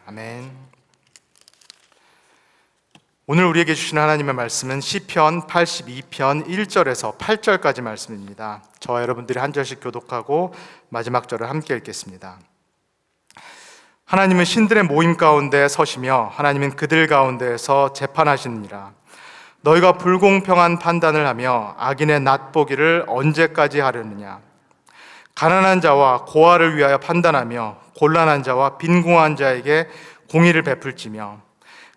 아멘. 오늘 우리에게 주시는 하나님의 말씀은 시편 82편 1절에서 8절까지 말씀입니다. 저와 여러분들이 한 절씩 교독하고 마지막 절을 함께 읽겠습니다. 하나님은 신들의 모임 가운데 서시며 하나님은 그들 가운데에서 재판하시느니라. 너희가 불공평한 판단을 하며 악인의 낫보기를 언제까지 하려느냐. 가난한 자와 고아를 위하여 판단하며 곤란한 자와 빈궁한 자에게 공의를 베풀지며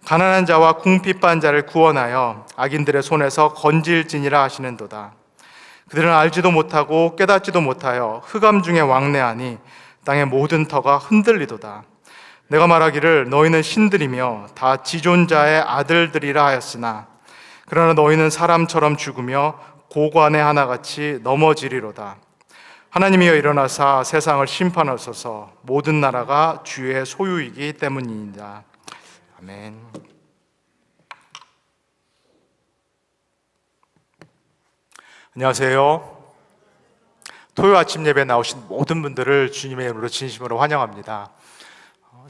가난한 자와 궁핍한 자를 구원하여 악인들의 손에서 건질지니라 하시는도다. 그들은 알지도 못하고 깨닫지도 못하여 흑암 중에 왕래하니 땅의 모든 터가 흔들리도다. 내가 말하기를 너희는 신들이며 다 지존자의 아들들이라 하였으나 그러나 너희는 사람처럼 죽으며 고관의 하나같이 넘어지리로다. 하나님이여 일어나사 세상을 심판하소서. 모든 나라가 주의 소유이기 때문이니이다. 아멘. 안녕하세요. 토요일 아침 예배에 나오신 모든 분들을 주님의 이름으로 진심으로 환영합니다.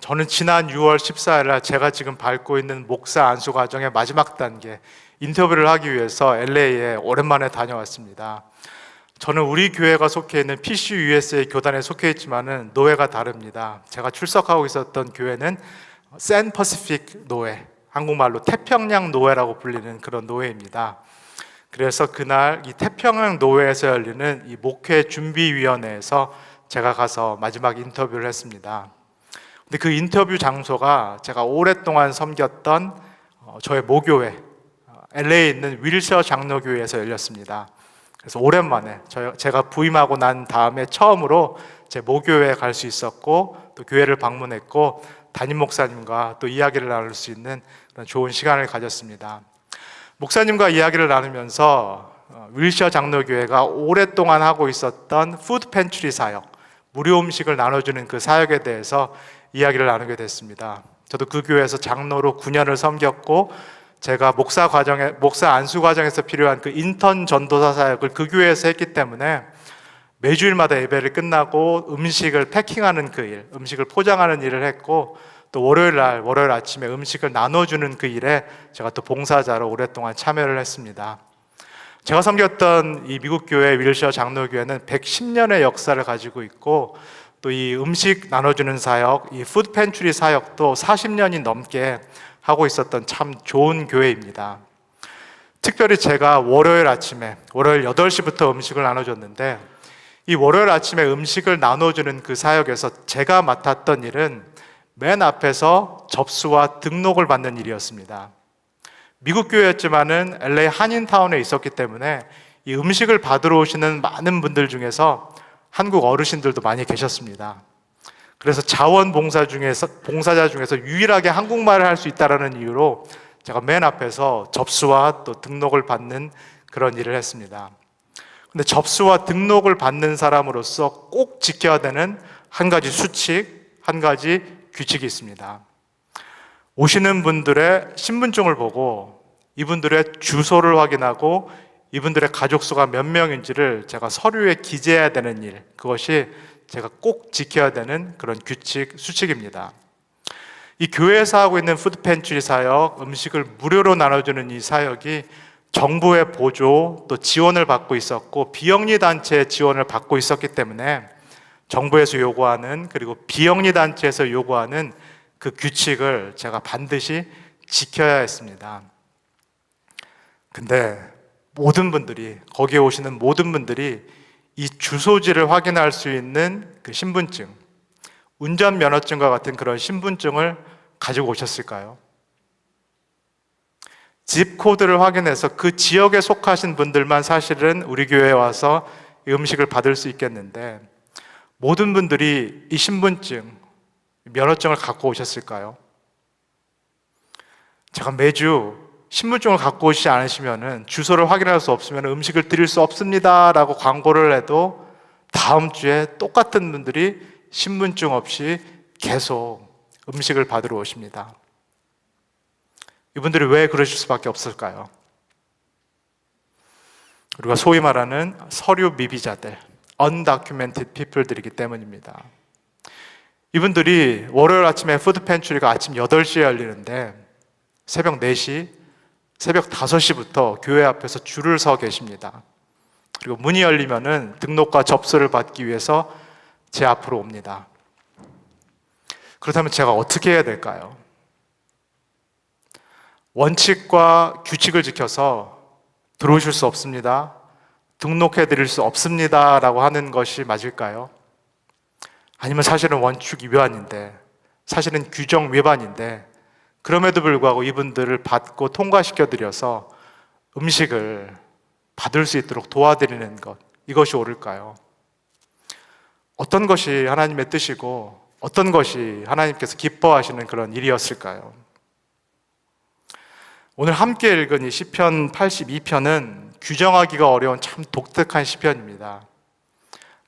저는 지난 6월 14일 날 제가 지금 밟고 있는 목사 안수 과정의 마지막 단계 인터뷰를 하기 위해서 LA에 오랜만에 다녀왔습니다. 저는 우리 교회가 속해 있는 PCUSA 교단에 속해 있지만은 노회가 다릅니다. 제가 출석하고 있었던 교회는 샌 퍼시픽 노회, 한국말로 태평양 노회라고 불리는 그런 노회입니다. 그래서 그날 이 태평양 노회에서 열리는 이 목회 준비위원회에서 제가 가서 마지막 인터뷰를 했습니다. 근데 그 인터뷰 장소가 제가 오랫동안 섬겼던 저의 모교회, LA에 있는 윌셔 장로교회에서 열렸습니다. 그래서 오랜만에 제가 부임하고 난 다음에 처음으로 제 모교회에 갈 수 있었고 또 교회를 방문했고 담임 목사님과 또 이야기를 나눌 수 있는 그런 좋은 시간을 가졌습니다. 목사님과 이야기를 나누면서 윌셔 장로교회가 오랫동안 하고 있었던 푸드 팬트리 사역, 무료 음식을 나눠주는 그 사역에 대해서 이야기를 나누게 됐습니다. 저도 그 교회에서 장로로 9년을 섬겼고 제가 목사 안수 과정에서 필요한 그 인턴 전도사 사역을 그 교회에서 했기 때문에 매주일마다 예배를 끝나고 음식을 패킹하는 그 일, 음식을 포장하는 일을 했고 또 월요일 아침에 음식을 나눠주는 그 일에 제가 또 봉사자로 오랫동안 참여를 했습니다. 제가 섬겼던 이 미국 교회 윌셔 장로교회는 110년의 역사를 가지고 있고 또 이 음식 나눠주는 사역, 이 푸드 팬트리 사역도 40년이 넘게 하고 있었던 참 좋은 교회입니다. 특별히 제가 월요일 8시부터 음식을 나눠줬는데 이 월요일 아침에 음식을 나눠주는 그 사역에서 제가 맡았던 일은 맨 앞에서 접수와 등록을 받는 일이었습니다. 미국 교회였지만은 LA 한인타운에 있었기 때문에 이 음식을 받으러 오시는 많은 분들 중에서 한국 어르신들도 많이 계셨습니다. 그래서 자원봉사자 중에서 유일하게 한국말을 할 수 있다는 이유로 제가 맨 앞에서 접수와 또 등록을 받는 그런 일을 했습니다. 근데 접수와 등록을 받는 사람으로서 꼭 지켜야 되는 한 가지 수칙, 한 가지 규칙이 있습니다. 오시는 분들의 신분증을 보고 이분들의 주소를 확인하고 이분들의 가족 수가 몇 명인지를 제가 서류에 기재해야 되는 일, 그것이 제가 꼭 지켜야 되는 그런 규칙, 수칙입니다. 이 교회에서 하고 있는 푸드 팬트리 사역, 음식을 무료로 나눠주는 이 사역이 정부의 보조 또 지원을 받고 있었고 비영리 단체의 지원을 받고 있었기 때문에 정부에서 요구하는 그리고 비영리 단체에서 요구하는 그 규칙을 제가 반드시 지켜야 했습니다. 근데 거기에 오시는 모든 분들이 이 주소지를 확인할 수 있는 그 신분증, 운전면허증과 같은 그런 신분증을 가지고 오셨을까요? 집 코드를 확인해서 그 지역에 속하신 분들만 사실은 우리 교회에 와서 이 음식을 받을 수 있겠는데 모든 분들이 이 신분증, 면허증을 갖고 오셨을까요? 제가 매주 신분증을 갖고 오시지 않으시면 주소를 확인할 수 없으면 음식을 드릴 수 없습니다 라고 광고를 해도 다음 주에 똑같은 분들이 신분증 없이 계속 음식을 받으러 오십니다. 이분들이 왜 그러실 수밖에 없을까요? 우리가 소위 말하는 서류 미비자들, undocumented people들이기 때문입니다. 이분들이 월요일 아침에 푸드 팬츄리가 아침 8시에 열리는데 새벽 4시, 새벽 5시부터 교회 앞에서 줄을 서 계십니다. 그리고 문이 열리면은 등록과 접수를 받기 위해서 제 앞으로 옵니다. 그렇다면 제가 어떻게 해야 될까요? 원칙과 규칙을 지켜서 들어오실 수 없습니다. 등록해 드릴 수 없습니다. 라고 하는 것이 맞을까요? 아니면 사실은 원칙 위반인데, 사실은 규정 위반인데, 그럼에도 불구하고 이분들을 받고 통과시켜 드려서 음식을 받을 수 있도록 도와드리는 것, 이것이 옳을까요? 어떤 것이 하나님의 뜻이고 어떤 것이 하나님께서 기뻐하시는 그런 일이었을까요? 오늘 함께 읽은 이 시편 82편은 규정하기가 어려운 참 독특한 시편입니다.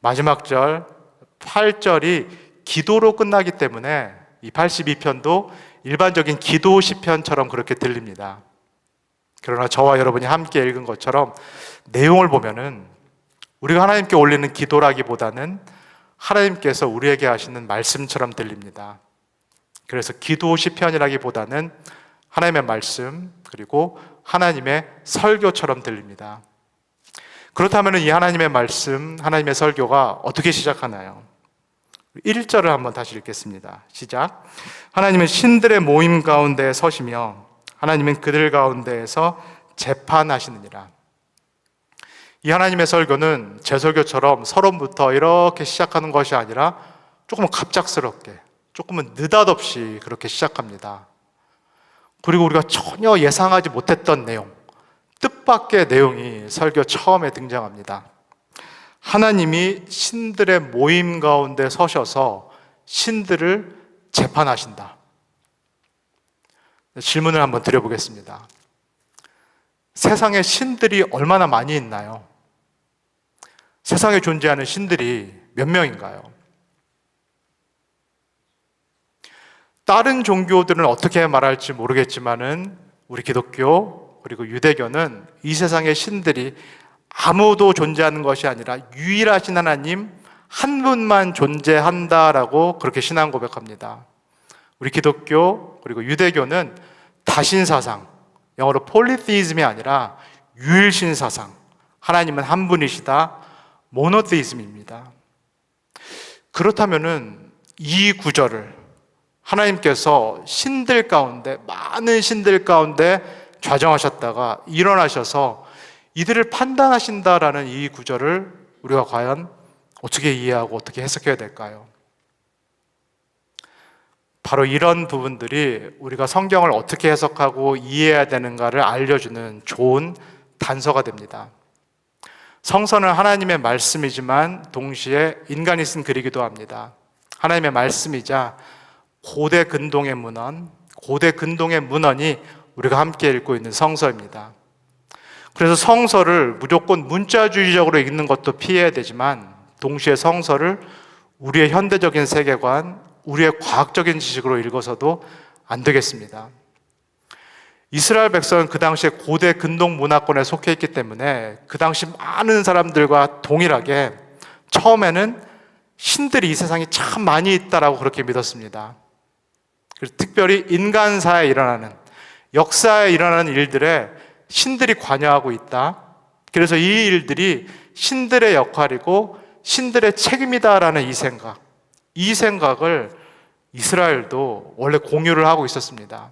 마지막 절 8절이 기도로 끝나기 때문에 이 82편도 일반적인 기도 시편처럼 그렇게 들립니다. 그러나 저와 여러분이 함께 읽은 것처럼 내용을 보면은 우리가 하나님께 올리는 기도라기보다는 하나님께서 우리에게 하시는 말씀처럼 들립니다. 그래서 기도 시편이라기보다는 하나님의 말씀 그리고 하나님의 설교처럼 들립니다. 그렇다면 이 하나님의 말씀, 하나님의 설교가 어떻게 시작하나요? 1절을 한번 다시 읽겠습니다. 시작. 하나님은 신들의 모임 가운데 서시며 하나님은 그들 가운데에서 재판하시느니라. 이 하나님의 설교는 제 설교처럼 서론부터 이렇게 시작하는 것이 아니라 조금은 갑작스럽게, 조금은 느닷없이 그렇게 시작합니다. 그리고 우리가 전혀 예상하지 못했던 내용, 뜻밖의 내용이 설교 처음에 등장합니다. 하나님이 신들의 모임 가운데 서셔서 신들을 재판하신다. 질문을 한번 드려보겠습니다. 세상에 신들이 얼마나 많이 있나요? 세상에 존재하는 신들이 몇 명인가요? 다른 종교들은 어떻게 말할지 모르겠지만은 우리 기독교 그리고 유대교는 이 세상의 신들이 아무도 존재하는 것이 아니라 유일하신 하나님 한 분만 존재한다라고 그렇게 신앙 고백합니다. 우리 기독교 그리고 유대교는 다신사상, 영어로 폴리티이즘이 아니라 유일신사상, 하나님은 한 분이시다, 모노테이즘입니다. 그렇다면은 이 구절을 하나님께서 신들 가운데, 많은 신들 가운데 좌정하셨다가 일어나셔서 이들을 판단하신다라는 이 구절을 우리가 과연 어떻게 이해하고 어떻게 해석해야 될까요? 바로 이런 부분들이 우리가 성경을 어떻게 해석하고 이해해야 되는가를 알려주는 좋은 단서가 됩니다. 성서는 하나님의 말씀이지만 동시에 인간이 쓴 글이기도 합니다. 하나님의 말씀이자 고대 근동의 문헌이 우리가 함께 읽고 있는 성서입니다. 그래서 성서를 무조건 문자주의적으로 읽는 것도 피해야 되지만 동시에 성서를 우리의 현대적인 세계관, 우리의 과학적인 지식으로 읽어서도 안 되겠습니다. 이스라엘 백성은 그 당시에 고대 근동 문화권에 속해 있기 때문에 그 당시 많은 사람들과 동일하게 처음에는 신들이 이 세상에 참 많이 있다라고 그렇게 믿었습니다. 그래서 특별히 인간사에 일어나는, 역사에 일어나는 일들에 신들이 관여하고 있다. 그래서 이 일들이 신들의 역할이고 신들의 책임이다라는 이 생각을 이스라엘도 원래 공유를 하고 있었습니다.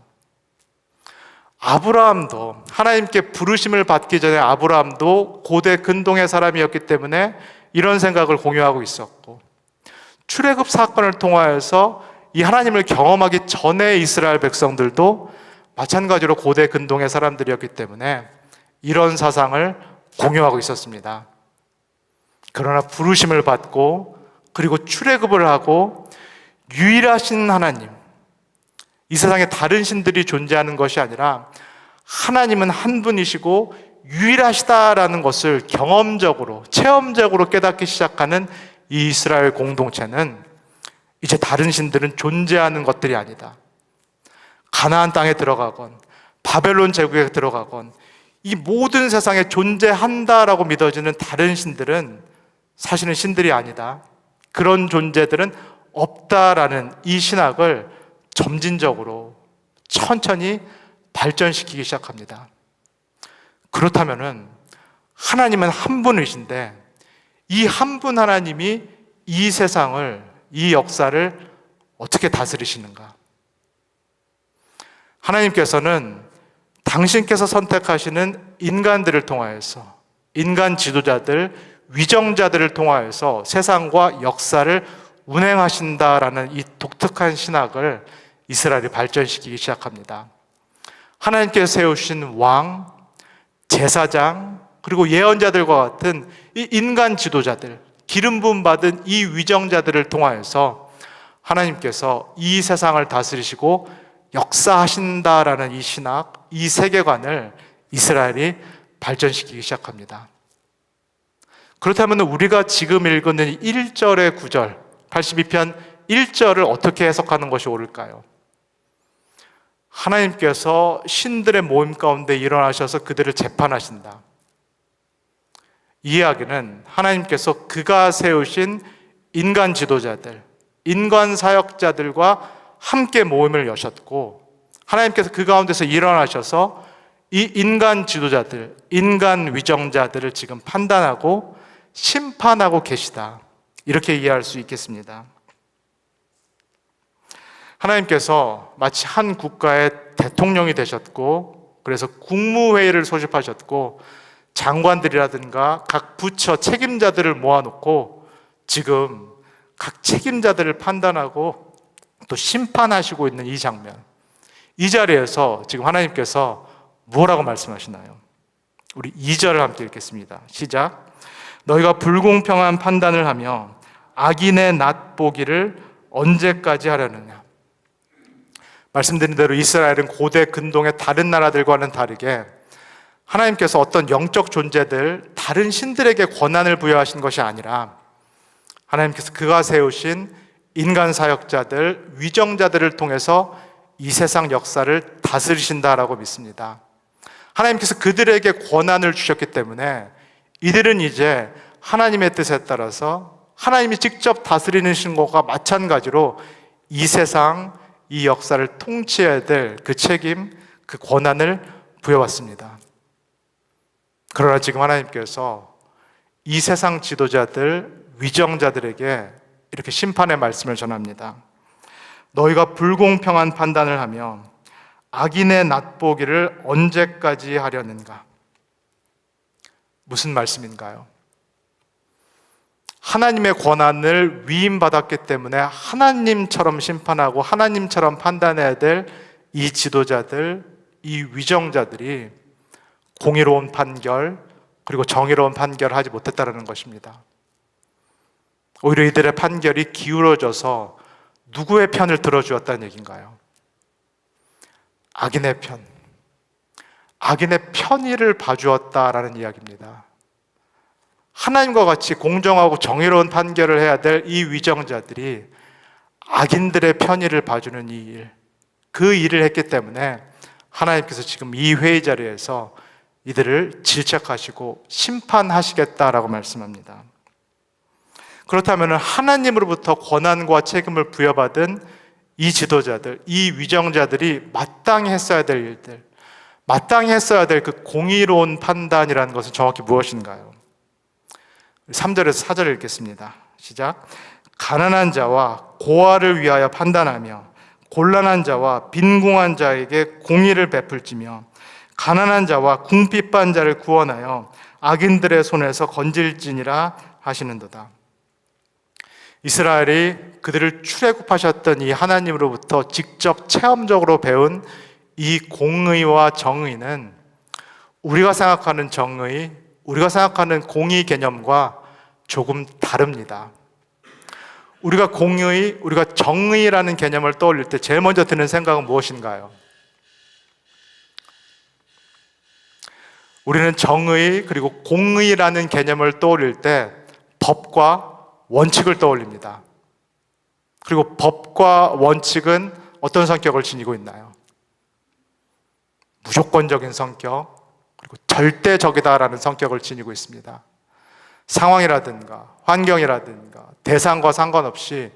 아브라함도, 하나님께 부르심을 받기 전에 아브라함도 고대 근동의 사람이었기 때문에 이런 생각을 공유하고 있었고, 출애굽 사건을 통하여서 이 하나님을 경험하기 전에 이스라엘 백성들도 마찬가지로 고대 근동의 사람들이었기 때문에 이런 사상을 공유하고 있었습니다. 그러나 부르심을 받고 그리고 출애굽을 하고 유일하신 하나님, 이 세상에 다른 신들이 존재하는 것이 아니라 하나님은 한 분이시고 유일하시다라는 것을 경험적으로, 체험적으로 깨닫기 시작하는 이 이스라엘 공동체는 이제 다른 신들은 존재하는 것들이 아니다. 가나안 땅에 들어가건 바벨론 제국에 들어가건 이 모든 세상에 존재한다라고 믿어지는 다른 신들은 사실은 신들이 아니다. 그런 존재들은 없다라는 이 신학을 점진적으로 천천히 발전시키기 시작합니다. 그렇다면은 하나님은 한 분이신데 이 한 분 하나님이 이 세상을, 이 역사를 어떻게 다스리시는가? 하나님께서는 당신께서 선택하시는 인간들을 통하여서, 인간 지도자들, 위정자들을 통하여서 세상과 역사를 운행하신다라는 이 독특한 신학을 이스라엘이 발전시키기 시작합니다. 하나님께서 세우신 왕, 제사장, 그리고 예언자들과 같은 이 인간 지도자들, 기름 부음 받은 이 위정자들을 통하여서 하나님께서 이 세상을 다스리시고 역사하신다라는 이 신학, 이 세계관을 이스라엘이 발전시키기 시작합니다. 그렇다면 우리가 지금 읽는 1절의 구절, 82편 1절을 어떻게 해석하는 것이 옳을까요? 하나님께서 신들의 모임 가운데 일어나셔서 그들을 재판하신다. 이 이야기는 하나님께서 그가 세우신 인간 지도자들, 인간 사역자들과 함께 모임을 여셨고, 하나님께서 그 가운데서 일어나셔서 이 인간 지도자들, 인간 위정자들을 지금 판단하고 심판하고 계시다. 이렇게 이해할 수 있겠습니다. 하나님께서 마치 한 국가의 대통령이 되셨고, 그래서 국무회의를 소집하셨고, 장관들이라든가 각 부처 책임자들을 모아놓고 지금 각 책임자들을 판단하고 또 심판하시고 있는 이 장면, 이 자리에서 지금 하나님께서 뭐라고 말씀하시나요? 우리 2절을 함께 읽겠습니다. 시작. 너희가 불공평한 판단을 하며 악인의 낫 보기를 언제까지 하려느냐. 말씀드린 대로 이스라엘은 고대 근동의 다른 나라들과는 다르게 하나님께서 어떤 영적 존재들, 다른 신들에게 권한을 부여하신 것이 아니라 하나님께서 그가 세우신 인간 사역자들, 위정자들을 통해서 이 세상 역사를 다스리신다라고 믿습니다. 하나님께서 그들에게 권한을 주셨기 때문에 이들은 이제 하나님의 뜻에 따라서 하나님이 직접 다스리는 것과 마찬가지로 이 세상, 이 역사를 통치해야 될 그 책임, 그 권한을 부여받습니다. 그러나 지금 하나님께서 이 세상 지도자들, 위정자들에게 이렇게 심판의 말씀을 전합니다. 너희가 불공평한 판단을 하며 악인의 낫보기를 언제까지 하려는가? 무슨 말씀인가요? 하나님의 권한을 위임받았기 때문에 하나님처럼 심판하고 하나님처럼 판단해야 될 이 지도자들, 이 위정자들이 공의로운 판결, 그리고 정의로운 판결을 하지 못했다는 것입니다. 오히려 이들의 판결이 기울어져서 누구의 편을 들어주었다는 얘기인가요? 악인의 편, 악인의 편의를 봐주었다라는 이야기입니다. 하나님과 같이 공정하고 정의로운 판결을 해야 될 이 위정자들이 악인들의 편의를 봐주는 이 일, 그 일을 했기 때문에 하나님께서 지금 이 회의 자리에서 이들을 질책하시고 심판하시겠다라고 말씀합니다. 그렇다면 하나님으로부터 권한과 책임을 부여받은 이 지도자들, 이 위정자들이 마땅히 했어야 될 일들, 마땅히 했어야 될 그 공의로운 판단이라는 것은 정확히 무엇인가요? 3절에서 4절을 읽겠습니다. 시작. 가난한 자와 고아를 위하여 판단하며 곤란한 자와 빈궁한 자에게 공의를 베풀지며 가난한 자와 궁핍한 자를 구원하여 악인들의 손에서 건질지니라 하시는도다. 이스라엘이 그들을 출애굽하셨던 이 하나님으로부터 직접 체험적으로 배운 이 공의와 정의는 우리가 생각하는 정의, 우리가 생각하는 공의 개념과 조금 다릅니다. 우리가 공의, 우리가 정의라는 개념을 떠올릴 때 제일 먼저 드는 생각은 무엇인가요? 우리는 정의 그리고 공의라는 개념을 떠올릴 때 법과 원칙을 떠올립니다. 그리고 법과 원칙은 어떤 성격을 지니고 있나요? 무조건적인 성격, 그리고 절대적이다라는 성격을 지니고 있습니다. 상황이라든가 환경이라든가 대상과 상관없이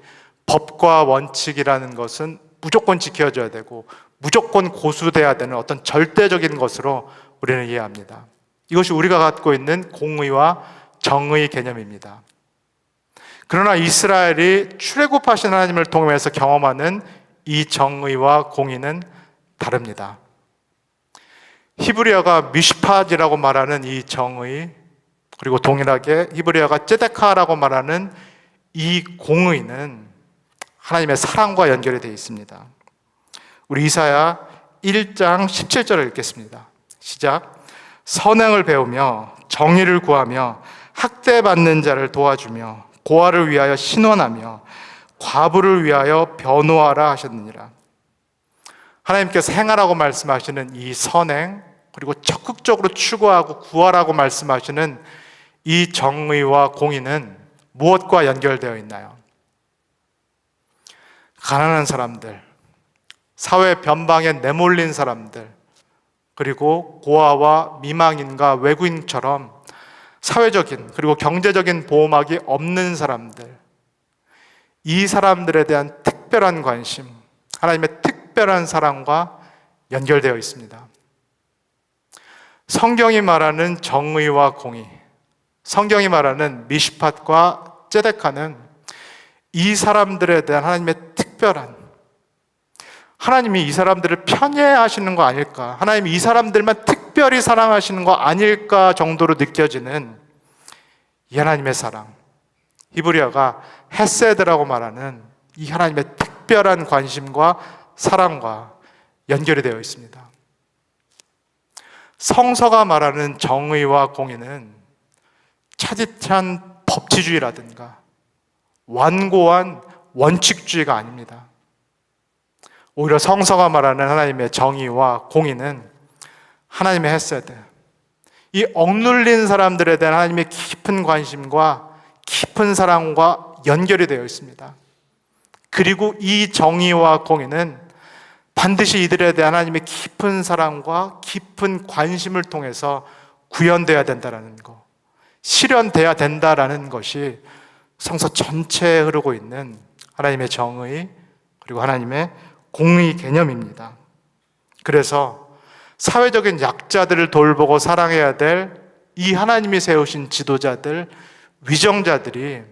법과 원칙이라는 것은 무조건 지켜져야 되고 무조건 고수돼야 되는 어떤 절대적인 것으로 우리는 이해합니다. 이것이 우리가 갖고 있는 공의와 정의 개념입니다. 그러나 이스라엘이 출애굽하신 하나님을 통해서 경험하는 이 정의와 공의는 다릅니다. 히브리어가 미슈팟이라고 말하는 이 정의, 그리고 동일하게 히브리어가 ጼ데카라고 말하는 이 공의는 하나님의 사랑과 연결이 되어 있습니다. 우리 이사야 1장 17절을 읽겠습니다. 시작. 선행을 배우며 정의를 구하며 학대받는 자를 도와주며 고아를 위하여 신원하며 과부를 위하여 변호하라 하셨느니라. 하나님께서 행하라고 말씀하시는 이 선행, 그리고 적극적으로 추구하고 구하라고 말씀하시는 이 정의와 공의는 무엇과 연결되어 있나요? 가난한 사람들, 사회 변방에 내몰린 사람들, 그리고 고아와 미망인과 외국인처럼 사회적인 그리고 경제적인 보호막이 없는 사람들, 이 사람들에 대한 특별한 관심, 하나님의 특별한 사랑과 연결되어 있습니다. 성경이 말하는 정의와 공의, 성경이 말하는 미슈팟과 ጼ데카는 이 사람들에 대한 하나님의 특별한, 하나님이 이 사람들을 편애하시는 거 아닐까, 하나님이 이 사람들만 특별히 사랑하시는 거 아닐까 정도로 느껴지는 이 하나님의 사랑, 히브리어가 헤세드라고 말하는 이 하나님의 특별한 관심과 사랑과 연결이 되어 있습니다. 성서가 말하는 정의와 공의는 차디찬 법치주의라든가 완고한 원칙주의가 아닙니다. 오히려 성서가 말하는 하나님의 정의와 공의는 하나님의 헤세드, 이 억눌린 사람들에 대한 하나님의 깊은 관심과 깊은 사랑과 연결이 되어 있습니다. 그리고 이 정의와 공의는 반드시 이들에 대한 하나님의 깊은 사랑과 깊은 관심을 통해서 구현되어야 된다는 것, 실현되어야 된다는 것이 성서 전체에 흐르고 있는 하나님의 정의, 그리고 하나님의 공의 개념입니다. 그래서 사회적인 약자들을 돌보고 사랑해야 될 이 하나님이 세우신 지도자들, 위정자들이,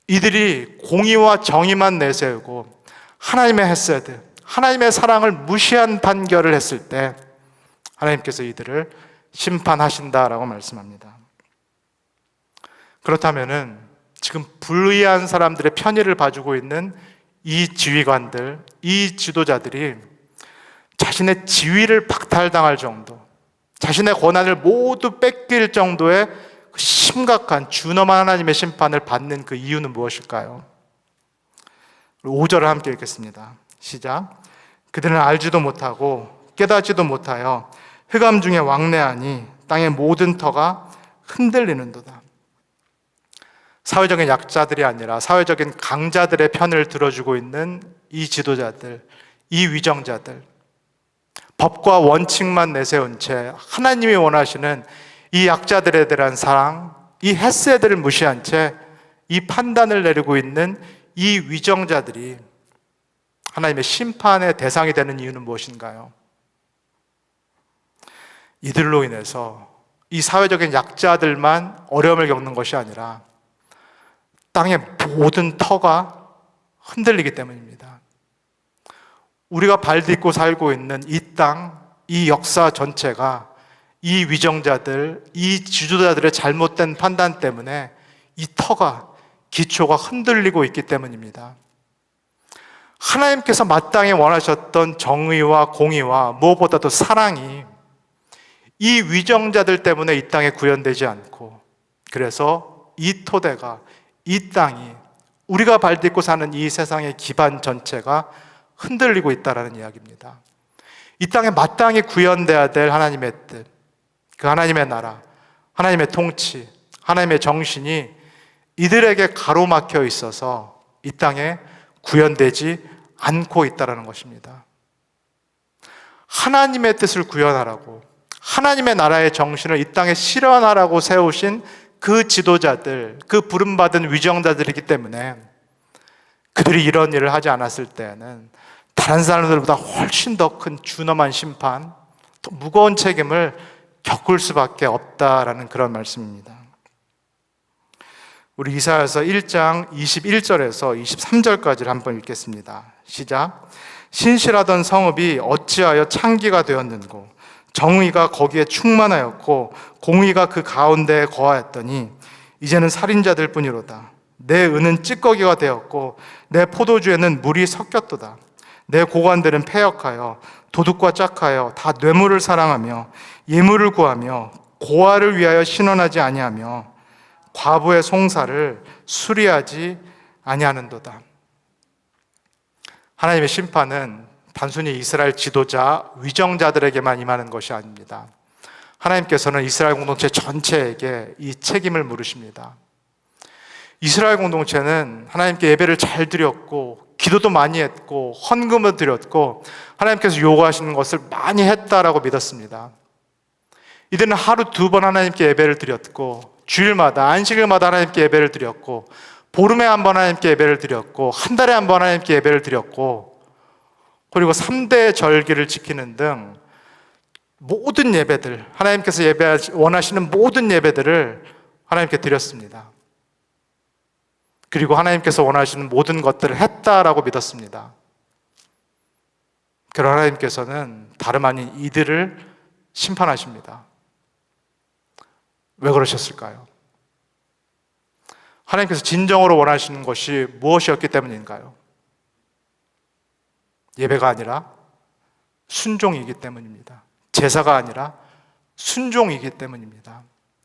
이들이 공의와 정의만 내세우고 하나님의 헤세드, 하나님의 사랑을 무시한 판결을 했을 때 하나님께서 이들을 심판하신다라고 말씀합니다. 그렇다면은 지금 불의한 사람들의 편의를 봐주고 있는 이 지휘관들, 이 지도자들이 자신의 지위를 박탈당할 정도, 자신의 권한을 모두 뺏길 정도의 심각한 준엄한 하나님의 심판을 받는 그 이유는 무엇일까요? 5절을 함께 읽겠습니다. 시작. 그들은 알지도 못하고 깨닫지도 못하여 흑암 중에 왕래하니 땅의 모든 터가 흔들리는도다. 사회적인 약자들이 아니라 사회적인 강자들의 편을 들어주고 있는 이 지도자들, 이 위정자들, 법과 원칙만 내세운 채 하나님이 원하시는 이 약자들에 대한 사랑, 이 헤세드를 무시한 채 이 판단을 내리고 있는 이 위정자들이 하나님의 심판의 대상이 되는 이유는 무엇인가요? 이들로 인해서 이 사회적인 약자들만 어려움을 겪는 것이 아니라 땅의 모든 터가 흔들리기 때문입니다. 우리가 발딛고 살고 있는 이 땅, 이 역사 전체가 이 위정자들, 이 지도자들의 잘못된 판단 때문에 이 터가, 기초가 흔들리고 있기 때문입니다. 하나님께서 마땅히 원하셨던 정의와 공의와 무엇보다도 사랑이 이 위정자들 때문에 이 땅에 구현되지 않고, 그래서 이 토대가, 이 땅이, 우리가 발딛고 사는 이 세상의 기반 전체가 흔들리고 있다는 이야기입니다. 이 땅에 마땅히 구현돼야 될 하나님의 뜻, 그 하나님의 나라, 하나님의 통치, 하나님의 정신이 이들에게 가로막혀 있어서 이 땅에 구현되지 않고 있다는 것입니다. 하나님의 뜻을 구현하라고, 하나님의 나라의 정신을 이 땅에 실현하라고 세우신 그 지도자들, 그 부름받은 위정자들이기 때문에 그들이 이런 일을 하지 않았을 때에는 다른 사람들보다 훨씬 더 큰 준엄한 심판, 더 무거운 책임을 겪을 수밖에 없다라는 그런 말씀입니다. 우리 이사야서 1장 21절에서 23절까지를 한번 읽겠습니다. 시작. 신실하던 성읍이 어찌하여 창기가 되었는고 정의가 거기에 충만하였고 공의가 그 가운데에 거하였더니 이제는 살인자들 뿐이로다. 내 은은 찌꺼기가 되었고 내 포도주에는 물이 섞였도다. 내 고관들은 패역하여 도둑과 짝하여 다 뇌물을 사랑하며 예물을 구하며 고아를 위하여 신원하지 아니하며 과부의 송사를 수리하지 아니하는도다. 하나님의 심판은 단순히 이스라엘 지도자, 위정자들에게만 임하는 것이 아닙니다. 하나님께서는 이스라엘 공동체 전체에게 이 책임을 물으십니다. 이스라엘 공동체는 하나님께 예배를 잘 드렸고 기도도 많이 했고 헌금을 드렸고 하나님께서 요구하시는 것을 많이 했다라고 믿었습니다. 이들은 하루 2번 하나님께 예배를 드렸고 주일마다 안식일마다 하나님께 예배를 드렸고 보름에 한 번 하나님께 예배를 드렸고 한 달에 한 번 하나님께 예배를 드렸고 그리고 3대 절기를 지키는 등 모든 예배들, 하나님께서 원하시는 모든 예배들을 하나님께 드렸습니다. 그리고 하나님께서 원하시는 모든 것들을 했다라고 믿었습니다. 그러나 하나님께서는 다름 아닌 이들을 심판하십니다. 왜 그러셨을까요? 하나님께서 진정으로 원하시는 것이 무엇이었기 때문인가요? 예배가 아니라 순종이기 때문입니다. 제사가 아니라 순종이기 때문입니다.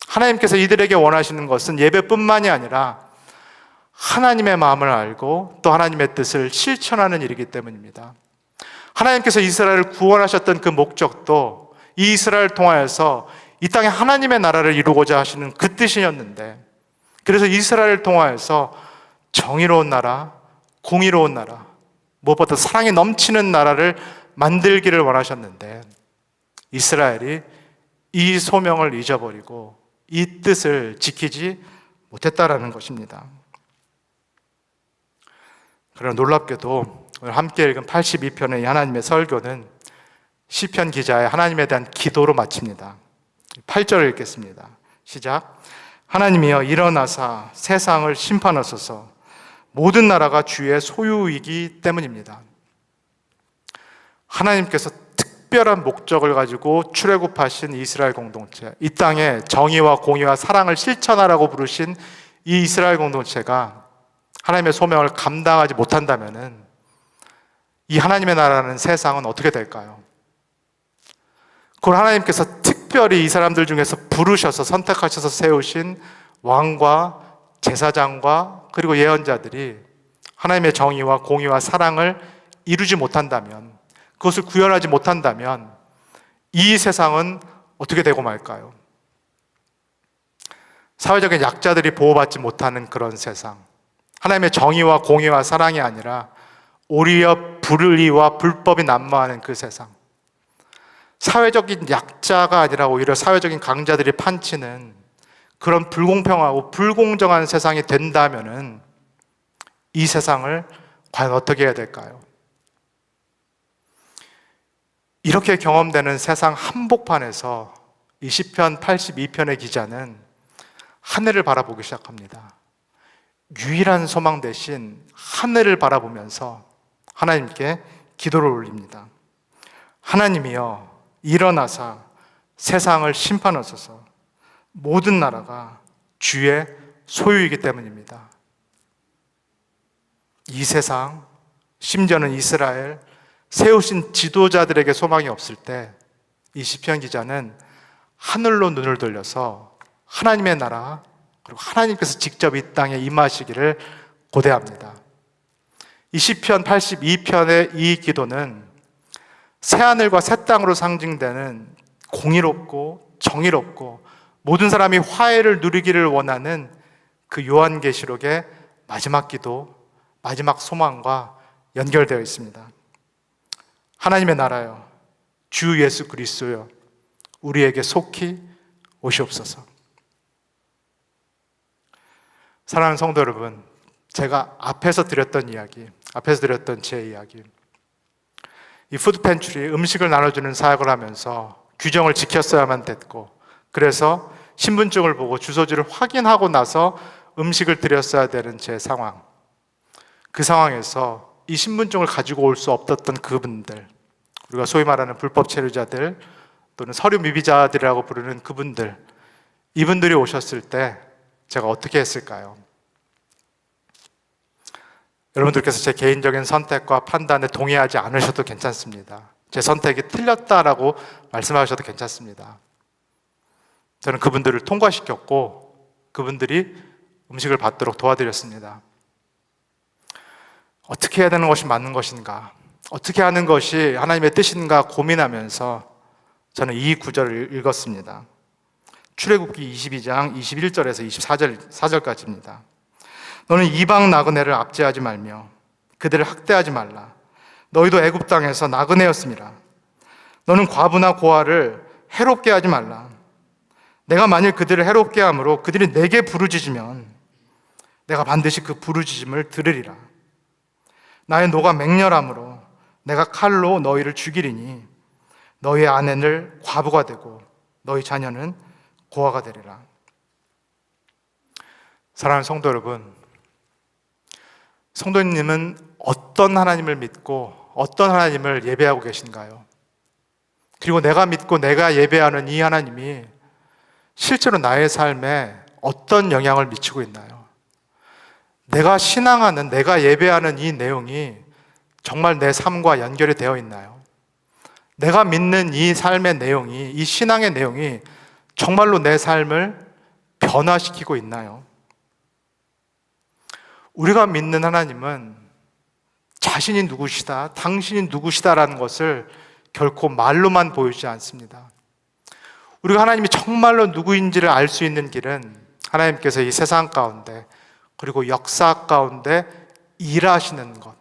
하나님께서 이들에게 원하시는 것은 예배뿐만이 아니라 하나님의 마음을 알고 또 하나님의 뜻을 실천하는 일이기 때문입니다. 하나님께서 이스라엘을 구원하셨던 그 목적도 이 이스라엘을 통하여서 이 땅에 하나님의 나라를 이루고자 하시는 그 뜻이었는데, 그래서 이스라엘을 통하여서 정의로운 나라, 공의로운 나라, 무엇보다 사랑이 넘치는 나라를 만들기를 원하셨는데 이스라엘이 이 소명을 잊어버리고 이 뜻을 지키지 못했다라는 것입니다. 그러나 놀랍게도 오늘 함께 읽은 82편의 하나님의 설교는 시편 기자의 하나님에 대한 기도로 마칩니다. 8절을 읽겠습니다. 시작. 하나님이여 일어나사 세상을 심판하소서. 모든 나라가 주의 소유이기 때문입니다. 하나님께서 특별한 목적을 가지고 출애굽하신 이스라엘 공동체, 이 땅에 정의와 공의와 사랑을 실천하라고 부르신 이 이스라엘 공동체가 하나님의 소명을 감당하지 못한다면은 이 하나님의 나라라는 세상은 어떻게 될까요? 그걸 하나님께서 특별히 이 사람들 중에서 부르셔서 선택하셔서 세우신 왕과 제사장과 그리고 예언자들이 하나님의 정의와 공의와 사랑을 이루지 못한다면, 그것을 구현하지 못한다면 이 세상은 어떻게 되고 말까요? 사회적인 약자들이 보호받지 못하는 그런 세상, 하나님의 정의와 공의와 사랑이 아니라 오히려 불의와 불법이 난무하는 그 세상, 사회적인 약자가 아니라 오히려 사회적인 강자들이 판치는 그런 불공평하고 불공정한 세상이 된다면은 이 세상을 과연 어떻게 해야 될까요? 이렇게 경험되는 세상 한복판에서 이 시편 82편의 기자는 하늘을 바라보기 시작합니다. 유일한 소망 대신 하늘을 바라보면서 하나님께 기도를 올립니다. 하나님이여 일어나사 세상을 심판하소서. 모든 나라가 주의 소유이기 때문입니다. 이 세상, 심지어는 이스라엘 세우신 지도자들에게 소망이 없을 때 이 시편 기자는 하늘로 눈을 돌려서 하나님의 나라, 그리고 하나님께서 직접 이 땅에 임하시기를 고대합니다. 이 시편 82편의 이 기도는 새하늘과 새 땅으로 상징되는 공의롭고 정의롭고 모든 사람이 화해를 누리기를 원하는 그 요한계시록의 마지막 기도, 마지막 소망과 연결되어 있습니다. 하나님의 나라여, 주 예수 그리스도여, 우리에게 속히 오시옵소서. 사랑하는 성도 여러분, 제가 앞에서 드렸던 제 이야기. 이 푸드 팬츄리 음식을 나눠주는 사역을 하면서 규정을 지켰어야만 됐고, 그래서 신분증을 보고 주소지를 확인하고 나서 음식을 드렸어야 되는 제 상황. 그 상황에서 이 신분증을 가지고 올 수 없었던 그분들, 우리가 소위 말하는 불법 체류자들 또는 서류 미비자들이라고 부르는 그분들, 이분들이 오셨을 때 제가 어떻게 했을까요? 여러분들께서 제 개인적인 선택과 판단에 동의하지 않으셔도 괜찮습니다. 제 선택이 틀렸다라고 말씀하셔도 괜찮습니다. 저는 그분들을 통과시켰고 그분들이 음식을 받도록 도와드렸습니다. 어떻게 해야 되는 것이 맞는 것인가? 어떻게 하는 것이 하나님의 뜻인가 고민하면서 저는 이 구절을 읽었습니다. 출애굽기 22장 21절에서 24절까지입니다. 너는 이방 나그네를 압제하지 말며 그들을 학대하지 말라. 너희도 애굽 땅에서 나그네였음이라. 너는 과부나 고아를 해롭게 하지 말라. 내가 만일 그들을 해롭게 함으로 그들이 내게 부르짖으면 내가 반드시 그 부르짖음을 들으리라. 나의 노가 맹렬함으로 내가 칼로 너희를 죽이리니 너희의 아내는 과부가 되고 너희 자녀는 고아가 되리라. 사랑하는 성도 여러분, 성도님은 어떤 하나님을 믿고 어떤 하나님을 예배하고 계신가요? 그리고 내가 믿고 내가 예배하는 이 하나님이 실제로 나의 삶에 어떤 영향을 미치고 있나요? 내가 신앙하는, 내가 예배하는 이 내용이 정말 내 삶과 연결이 되어 있나요? 내가 믿는 이 삶의 내용이, 이 신앙의 내용이 정말로 내 삶을 변화시키고 있나요? 우리가 믿는 하나님은 자신이 누구시다, 당신이 누구시다라는 것을 결코 말로만 보이지 않습니다. 우리가 하나님이 정말로 누구인지를 알 수 있는 길은 하나님께서 이 세상 가운데 그리고 역사 가운데 일하시는 것,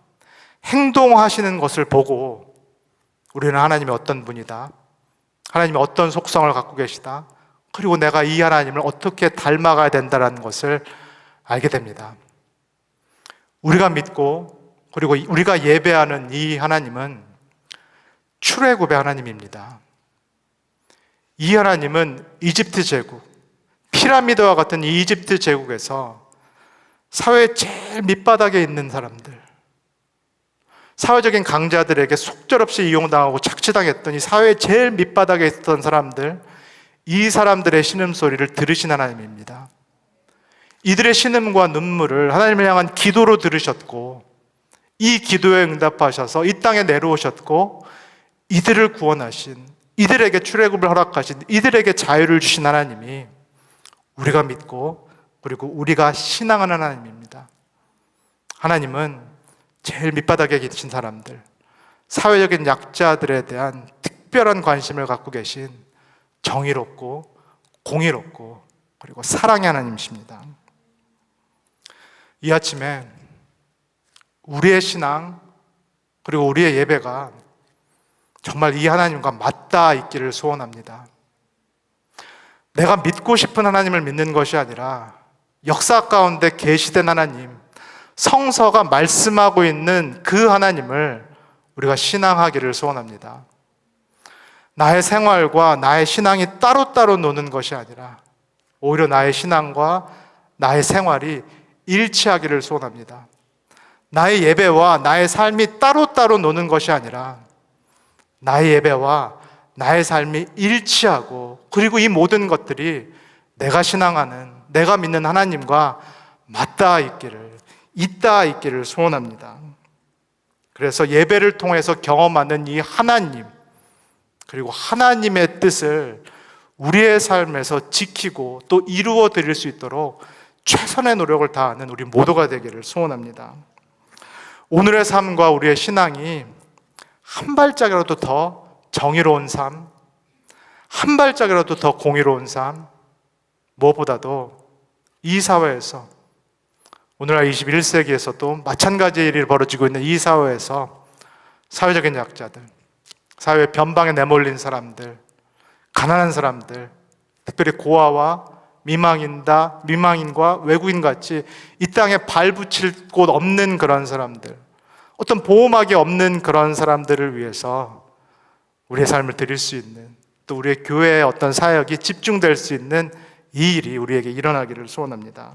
행동하시는 것을 보고 우리는 하나님이 어떤 분이다, 하나님이 어떤 속성을 갖고 계시다, 그리고 내가 이 하나님을 어떻게 닮아가야 된다는 것을 알게 됩니다. 우리가 믿고 그리고 우리가 예배하는 이 하나님은 출애굽의 하나님입니다. 이 하나님은 이집트 제국, 피라미드와 같은 이 이집트 제국에서 사회의 제일 밑바닥에 있는 사람들, 사회적인 강자들에게 속절없이 이용당하고 착취당했던 이 사회의 제일 밑바닥에 있었던 사람들, 이 사람들의 신음소리를 들으신 하나님입니다. 이들의 신음과 눈물을 하나님을 향한 기도로 들으셨고 이 기도에 응답하셔서 이 땅에 내려오셨고 이들을 구원하신, 이들에게 출애굽을 허락하신, 이들에게 자유를 주신 하나님이 우리가 믿고 그리고 우리가 신앙하는 하나님입니다. 하나님은 제일 밑바닥에 계신 사람들, 사회적인 약자들에 대한 특별한 관심을 갖고 계신 정의롭고 공의롭고 그리고 사랑의 하나님이십니다. 이 아침에 우리의 신앙 그리고 우리의 예배가 정말 이 하나님과 맞닿아 있기를 소원합니다. 내가 믿고 싶은 하나님을 믿는 것이 아니라 역사 가운데 계시된 하나님, 성서가 말씀하고 있는 그 하나님을 우리가 신앙하기를 소원합니다. 나의 생활과 나의 신앙이 따로따로 노는 것이 아니라 오히려 나의 신앙과 나의 생활이 일치하기를 소원합니다. 나의 예배와 나의 삶이 따로따로 노는 것이 아니라 나의 예배와 나의 삶이 일치하고 그리고 이 모든 것들이 내가 신앙하는, 내가 믿는 하나님과 맞닿아 있기를, 잇닿아 있기를 소원합니다. 그래서 예배를 통해서 경험하는 이 하나님, 그리고 하나님의 뜻을 우리의 삶에서 지키고 또 이루어 드릴 수 있도록 최선의 노력을 다하는 우리 모두가 되기를 소원합니다. 오늘의 삶과 우리의 신앙이 한 발짝이라도 더 정의로운 삶, 한 발짝이라도 더 공의로운 삶, 무엇보다도 이 사회에서, 오늘날 21세기에서도 마찬가지의 일이 벌어지고 있는 이 사회에서 사회적인 약자들, 사회 변방에 내몰린 사람들, 가난한 사람들, 특별히 고아와 미망인과 외국인같이 이 땅에 발붙일 곳 없는 그런 사람들, 어떤 보호막이 없는 그런 사람들을 위해서 우리의 삶을 드릴 수 있는, 또 우리의 교회의 어떤 사역이 집중될 수 있는 이 일이 우리에게 일어나기를 소원합니다.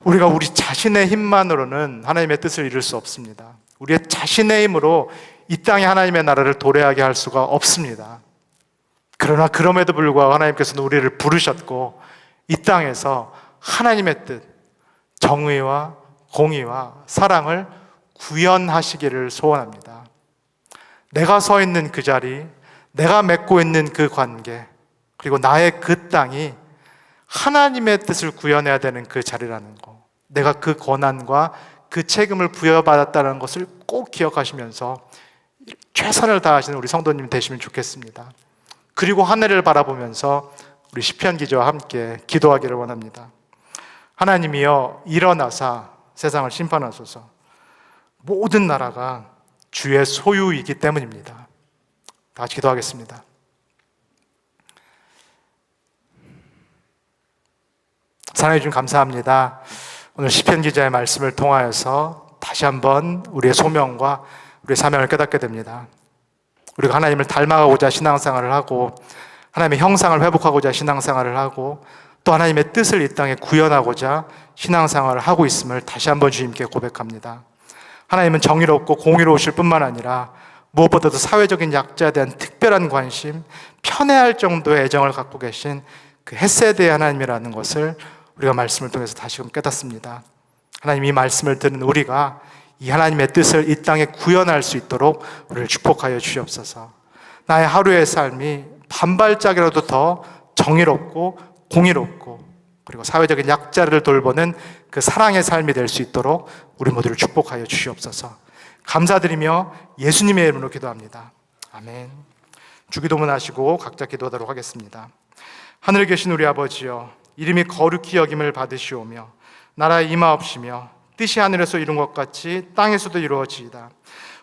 우리가 우리 자신의 힘만으로는 하나님의 뜻을 이룰 수 없습니다. 우리의 자신의 힘으로 이 땅에 하나님의 나라를 도래하게 할 수가 없습니다. 그러나 그럼에도 불구하고 하나님께서는 우리를 부르셨고 이 땅에서 하나님의 뜻, 정의와 공의와 사랑을 구현하시기를 소원합니다. 내가 서 있는 그 자리, 내가 맺고 있는 그 관계, 그리고 나의 그 땅이 하나님의 뜻을 구현해야 되는 그 자리라는 거, 내가 그 권한과 그 책임을 부여받았다는 것을 꼭 기억하시면서 최선을 다하시는 우리 성도님 되시면 좋겠습니다. 그리고 하늘을 바라보면서 우리 시편 기자와 함께 기도하기를 원합니다. 하나님이여, 일어나사 세상을 심판하소서. 모든 나라가 주의 소유이기 때문입니다. 다 같이 기도하겠습니다. 사랑해 주님 감사합니다. 오늘 시편 기자의 말씀을 통하여서 다시 한번 우리의 소명과 우리의 사명을 깨닫게 됩니다. 우리가 하나님을 닮아가고자 신앙생활을 하고 하나님의 형상을 회복하고자 신앙생활을 하고 또 하나님의 뜻을 이 땅에 구현하고자 신앙생활을 하고 있음을 다시 한번 주님께 고백합니다. 하나님은 정의롭고 공의로우실 뿐만 아니라 무엇보다도 사회적인 약자에 대한 특별한 관심, 편애할 정도의 애정을 갖고 계신 그 헤세드의 하나님이라는 것을 우리가 말씀을 통해서 다시금 깨닫습니다. 하나님, 이 말씀을 듣는 우리가 이 하나님의 뜻을 이 땅에 구현할 수 있도록 우리를 축복하여 주시옵소서. 나의 하루의 삶이 반발짝이라도 더 정의롭고 공의롭고 그리고 사회적인 약자를 돌보는 그 사랑의 삶이 될 수 있도록 우리 모두를 축복하여 주시옵소서. 감사드리며 예수님의 이름으로 기도합니다. 아멘. 주기도문 하시고 각자 기도하도록 하겠습니다. 하늘에 계신 우리 아버지여, 이름이 거룩히 여김을 받으시오며 나라에 임하옵시며 뜻이 하늘에서 이룬 것 같이 땅에서도 이루어지이다.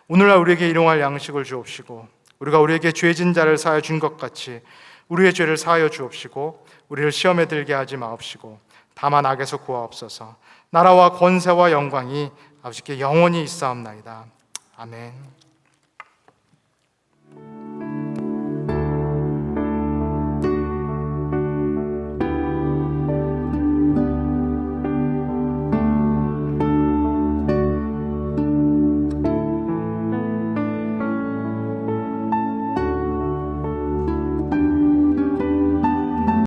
오늘날 우리에게 일용할 양식을 주옵시고 우리가 우리에게 죄진 자를 사하여 준 것 같이 우리의 죄를 사하여 주옵시고 우리를 시험에 들게 하지 마옵시고 다만 악에서 구하옵소서. 나라와 권세와 영광이 아버지께 영원히 있사옵나이다. 아멘.